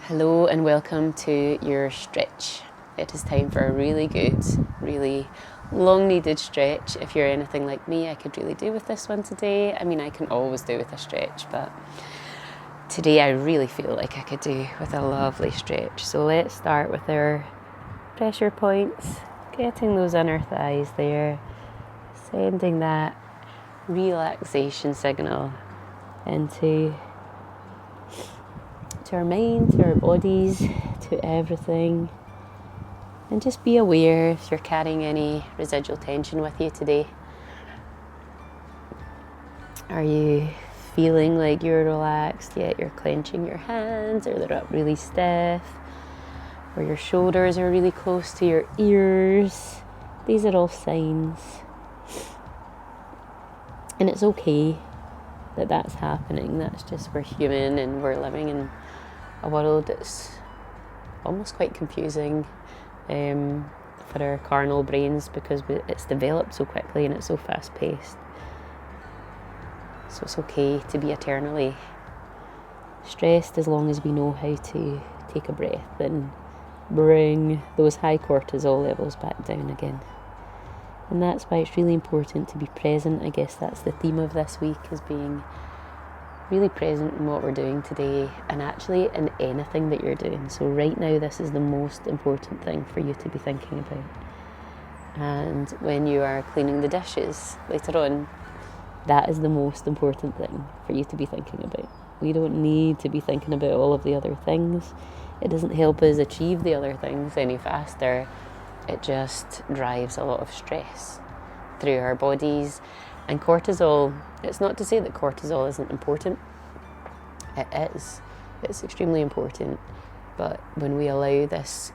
Hello and welcome to your stretch. It is time for a really good, really long needed stretch. If you're anything like me, I could really do with this one today. I mean, I can always do with a stretch, but today I really feel like I could do with a lovely stretch. So let's start with our pressure points, getting those inner thighs there, sending that relaxation signal into our mind, to our bodies, to everything. And just be aware if you're carrying any residual tension with you today. Are you feeling like you're relaxed yet you're clenching your hands, or they're up really stiff, or your shoulders are really close to your ears? These are all signs. And it's okay that that's happening. That's just, we're human and we're living in a world that's almost quite confusing for our carnal brains because it's developed so quickly and it's so fast paced. So it's okay to be eternally stressed as long as we know how to take a breath and bring those high cortisol levels back down again. And that's why it's really important to be present. I guess that's the theme of this week, is being really present in what we're doing today, and actually in anything that you're doing. So right now, this is the most important thing for you to be thinking about. And when you are cleaning the dishes later on, that is the most important thing for you to be thinking about. We don't need to be thinking about all of the other things. It doesn't help us achieve the other things any faster. It just drives a lot of stress through our bodies. And cortisol, it's not to say that cortisol isn't important. It is. It's extremely important. But when we allow this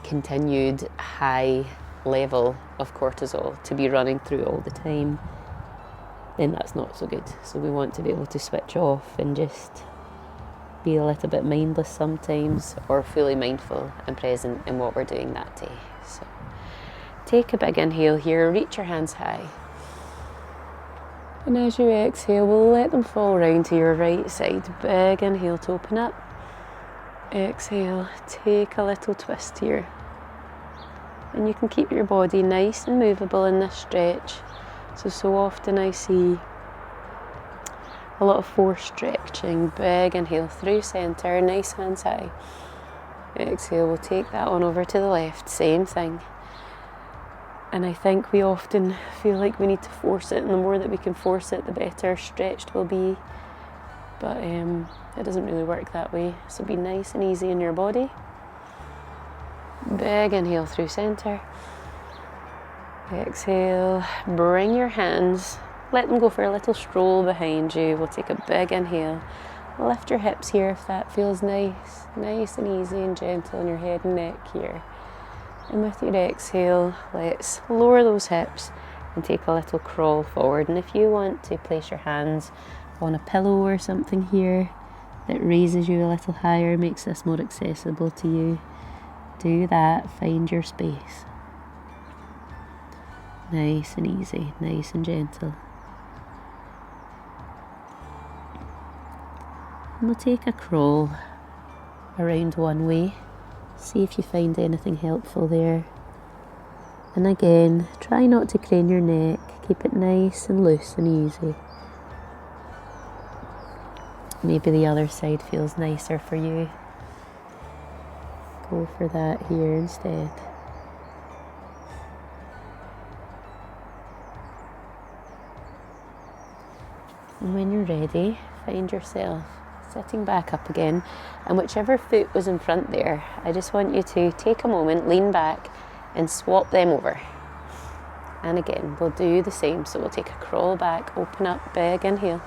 continued high level of cortisol to be running through all the time, then that's not so good. So we want to be able to switch off and just be a little bit mindless sometimes, or fully mindful and present in what we're doing that day. So take a big inhale here, reach your hands high. And as you exhale, we'll let them fall round to your right side. Big inhale to open up. Exhale, take a little twist here. And you can keep your body nice and movable in this stretch. So often I see a lot of force stretching. Big inhale through centre, nice hands high. Exhale, we'll take that one over to the left, same thing. And I think we often feel like we need to force it, and the more that we can force it, the better stretched we'll be. But it doesn't really work that way. So be nice and easy in your body. Big inhale through centre. Exhale, bring your hands, let them go for a little stroll behind you. We'll take a big inhale. Lift your hips here if that feels nice and easy and gentle on your head and neck here. And with your exhale, let's lower those hips and take a little crawl forward. And if you want to place your hands on a pillow or something here that raises you a little higher, makes this more accessible to you, do that. Find your space. Nice and easy, nice and gentle. And we'll take a crawl around one way. See if you find anything helpful there. And again, try not to crane your neck. Keep it nice and loose and easy. Maybe the other side feels nicer for you. Go for that here instead. And when you're ready, find yourself sitting back up again, and whichever foot was in front there, I just want you to take a moment, lean back and swap them over. And again, we'll do the same. So we'll take a crawl back, open up, big inhale.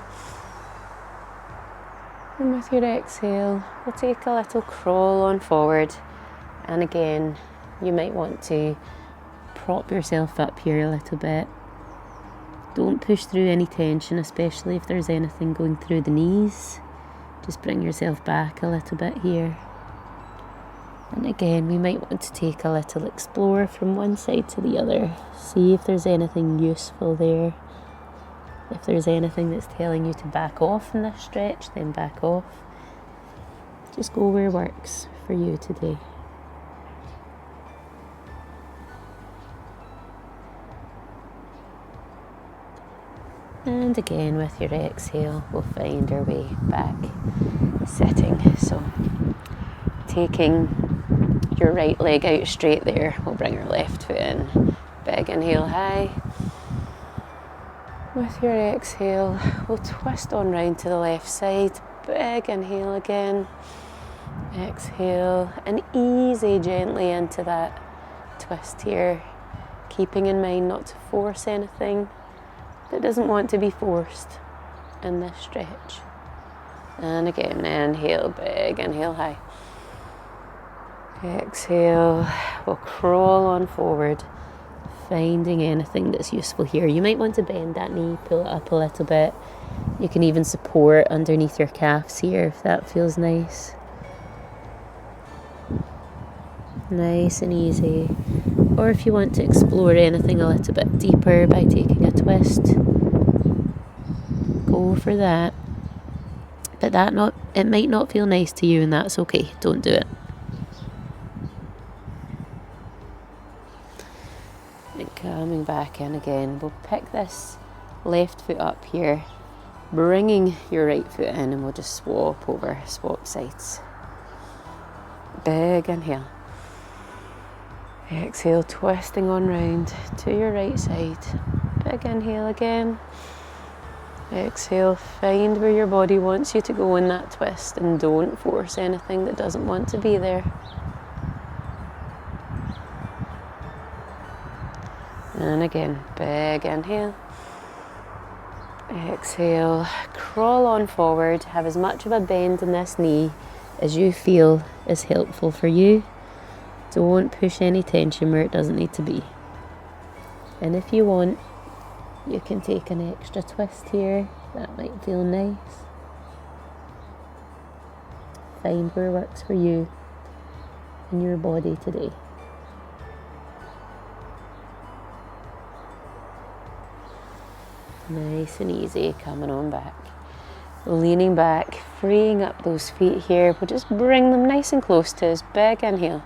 And with your exhale, we'll take a little crawl on forward. And again, you might want to prop yourself up here a little bit. Don't push through any tension, especially if there's anything going through the knees. Just bring yourself back a little bit here. And again, we might want to take a little explore from one side to the other. See if there's anything useful there. If there's anything that's telling you to back off in this stretch, then back off. Just go where works for you today. And again, with your exhale, we'll find our way back, sitting. So taking your right leg out straight there, we'll bring our left foot in. Big inhale high. With your exhale, we'll twist on round to the left side. Big inhale again. Exhale and ease gently into that twist here, keeping in mind not to force anything that doesn't want to be forced in this stretch. And again, inhale, big inhale high. Exhale, we'll crawl on forward, finding anything that's useful here. You might want to bend that knee, pull it up a little bit. You can even support underneath your calves here if that feels nice. Nice and easy. Or if you want to explore anything a little bit deeper by taking a twist, go for that. But it might not feel nice to you, and that's okay. Don't do it. And coming back in again, we'll pick this left foot up here, bringing your right foot in, and we'll just swap sides. Big inhale. Exhale, twisting on round to your right side. Big inhale again. Exhale, find where your body wants you to go in that twist, and don't force anything that doesn't want to be there. And again, big inhale. Exhale, crawl on forward. Have as much of a bend in this knee as you feel is helpful for you. Don't push any tension where it doesn't need to be. And if you want, you can take an extra twist here. That might feel nice. Find where works for you and your body today. Nice and easy, coming on back. Leaning back, freeing up those feet here. We'll just bring them nice and close to us. Big inhale.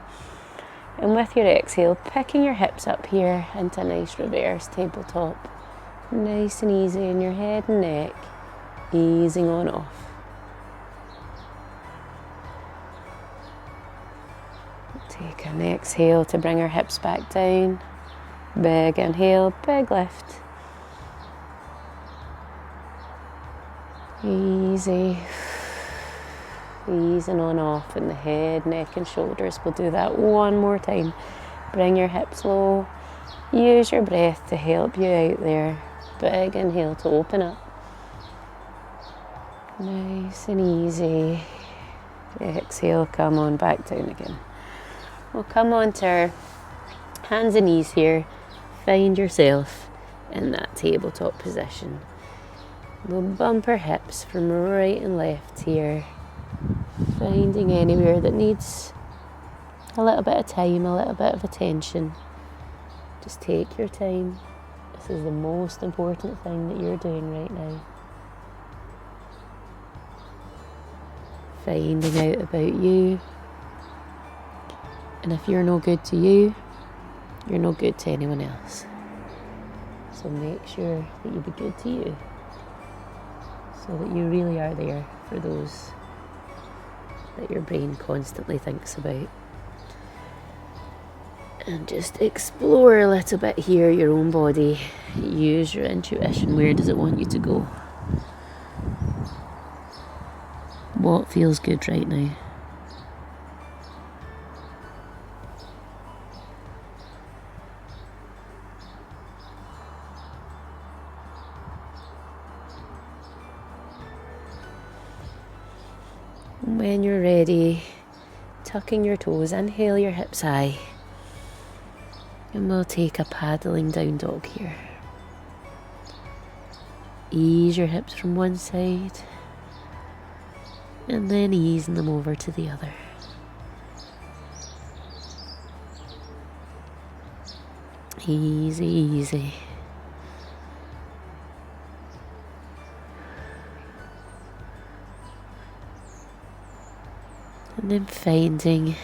And with your exhale, picking your hips up here into a nice reverse tabletop. Nice and easy in your head and neck, easing on off. Take an exhale to bring our hips back down. Big inhale, big lift. Easy. Easing on off in the head, neck and shoulders. We'll do that one more time. Bring your hips low. Use your breath to help you out there. Big inhale to open up. Nice and easy. Exhale, come on back down again. We'll come on to our hands and knees here. Find yourself in that tabletop position. We'll bump our hips from right and left here. Finding anywhere that needs a little bit of time, a little bit of attention. Just take your time. This is the most important thing that you're doing right now. Finding out about you. And if you're no good to you, you're no good to anyone else. So make sure that you be good to you, so that you really are there for those that your brain constantly thinks about. And just explore a little bit here, your own body. Use your intuition. Where does it want you to go? What feels good right now? When you're ready, tucking your toes, inhale your hips high. And we'll take a paddling down dog here. Ease your hips from one side and then easing them over to the other. Easy, easy. And then finding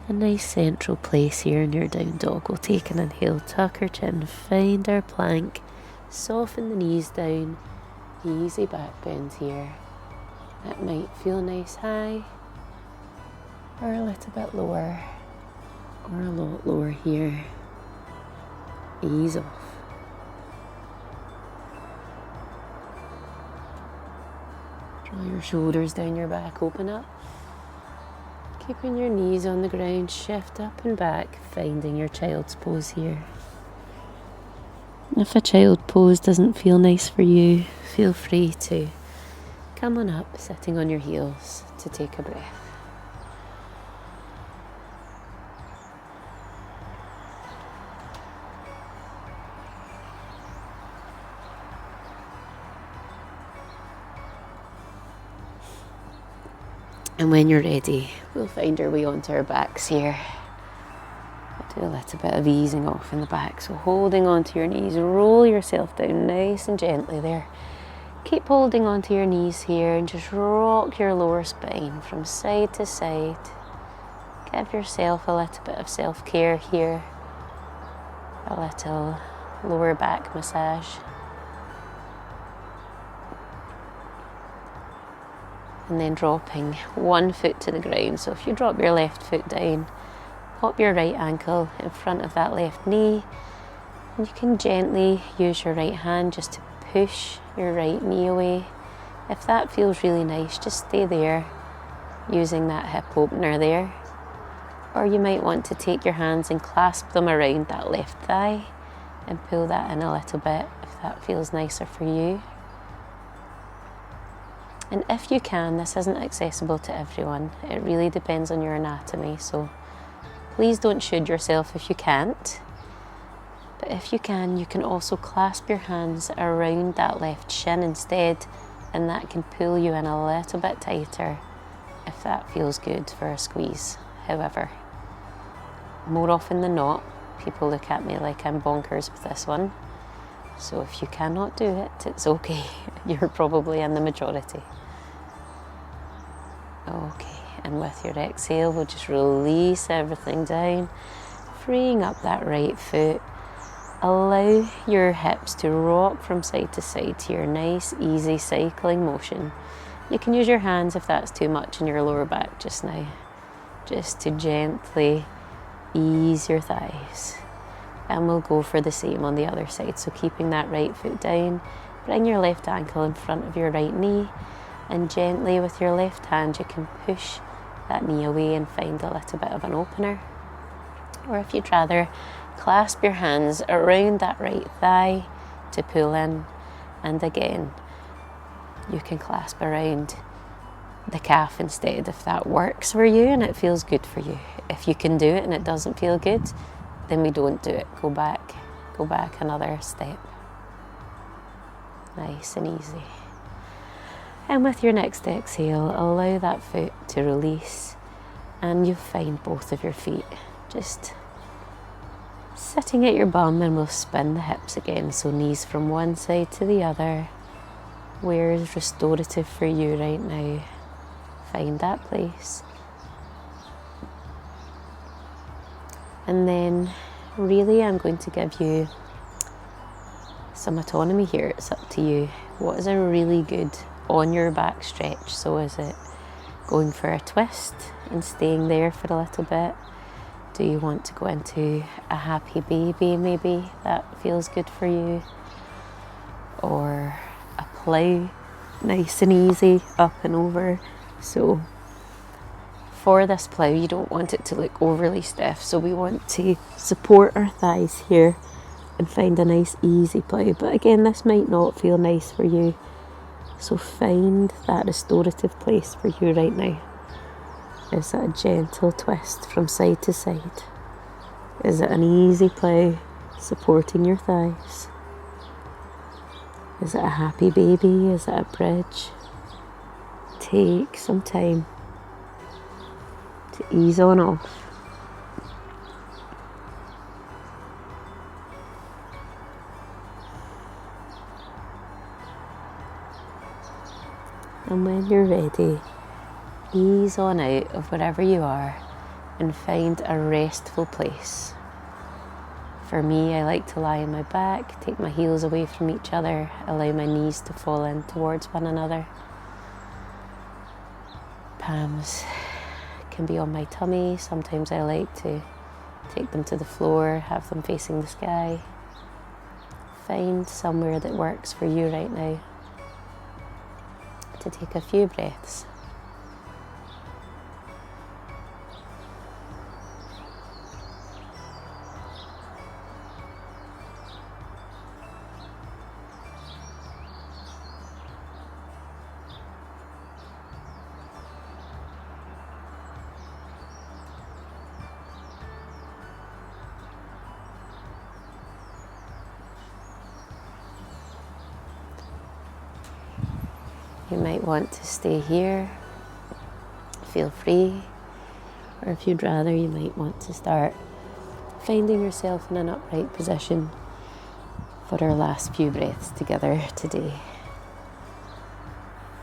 a nice central place here in your down dog. We'll take an inhale, tuck our chin, find our plank, soften the knees down, easy back bend here. That might feel nice high, or a little bit lower, or a lot lower here. Ease off. Draw your shoulders down your back, open up. Keeping your knees on the ground, shift up and back, finding your child's pose here. If a child pose doesn't feel nice for you, feel free to come on up, sitting on your heels to take a breath. And when you're ready, we'll find our way onto our backs here. We'll do a little bit of easing off in the back. So holding onto your knees, roll yourself down nice and gently there. Keep holding onto your knees here and just rock your lower spine from side to side. Give yourself a little bit of self-care here. A little lower back massage. And then dropping one foot to the ground. So if you drop your left foot down, pop your right ankle in front of that left knee. And you can gently use your right hand just to push your right knee away. If that feels really nice, just stay there using that hip opener there. Or you might want to take your hands and clasp them around that left thigh and pull that in a little bit if that feels nicer for you. And if you can, this isn't accessible to everyone. It really depends on your anatomy, so please don't shoot yourself if you can't. But if you can also clasp your hands around that left shin instead, and that can pull you in a little bit tighter if that feels good for a squeeze. However, more often than not, people look at me like I'm bonkers with this one. So if you cannot do it, it's okay. You're probably in the majority. Okay, and with your exhale, we'll just release everything down, freeing up that right foot. Allow your hips to rock from side to side to your nice, easy cycling motion. You can use your hands if that's too much in your lower back just now, just to gently ease your thighs. And we'll go for the same on the other side. So keeping that right foot down, bring your left ankle in front of your right knee, and gently with your left hand you can push that knee away and find a little bit of an opener. Or if you'd rather, clasp your hands around that right thigh to pull in, and again you can clasp around the calf instead if that works for you and it feels good for you. If you can do it and it doesn't feel good, then we don't do it. Go back another step. Nice and easy. And with your next exhale, allow that foot to release, and you'll find both of your feet just sitting at your bum, and we'll spin the hips again. So knees from one side to the other. Where is restorative for you right now? Find that place. And then really I'm going to give you some autonomy here. It's up to you. What is a really good on your back stretch? So is it going for a twist and staying there for a little bit? Do you want to go into a happy baby maybe? That feels good for you. Or a plow, nice and easy, up and over. So for this plow, you don't want it to look overly stiff. So we want to support our thighs here and find a nice easy plow. But again, this might not feel nice for you. So find that restorative place for you right now. Is it a gentle twist from side to side? Is it an easy plow supporting your thighs? Is it a happy baby? Is it a bridge? Take some time to ease on off. And when you're ready, Ease on out of wherever you are and find a restful place. For me, I like to lie on my back, take my heels away from each other, allow my knees to fall in towards one another. Palms can be on my tummy. Sometimes I like to take them to the floor, have them facing the sky. Find somewhere that works for you right now to take a few breaths. You might want to stay here, feel free, or if you'd rather, you might want to start finding yourself in an upright position for our last few breaths together today.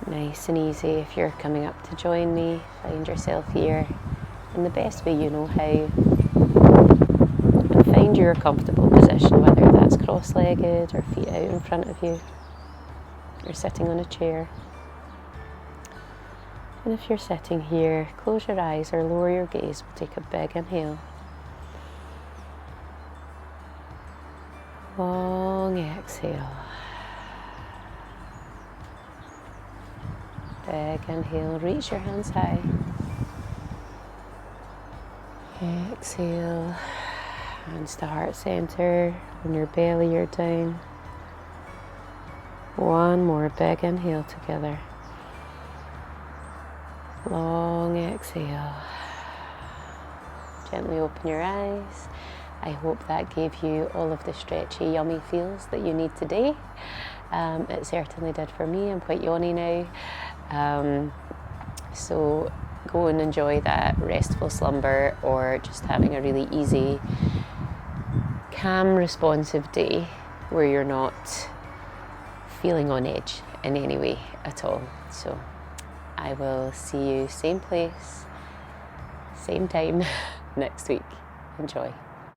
Nice and easy. If you're coming up to join me, find yourself here in the best way you know how, and find your comfortable position, whether that's cross-legged or feet out in front of you, or sitting on a chair. And if you're sitting here, close your eyes or lower your gaze. We'll take a big inhale. Long exhale. Big inhale, reach your hands high. Exhale, hands to heart center, on your belly or down. One more big inhale together. Long exhale. Gently open your eyes. I hope that gave you all of the stretchy, yummy feels that you need today. It certainly did for me. I'm quite yawny now. So go and enjoy that restful slumber, or just having a really easy, calm, responsive day where you're not feeling on edge in any way at all. So I will see you same place, same time next week. Enjoy.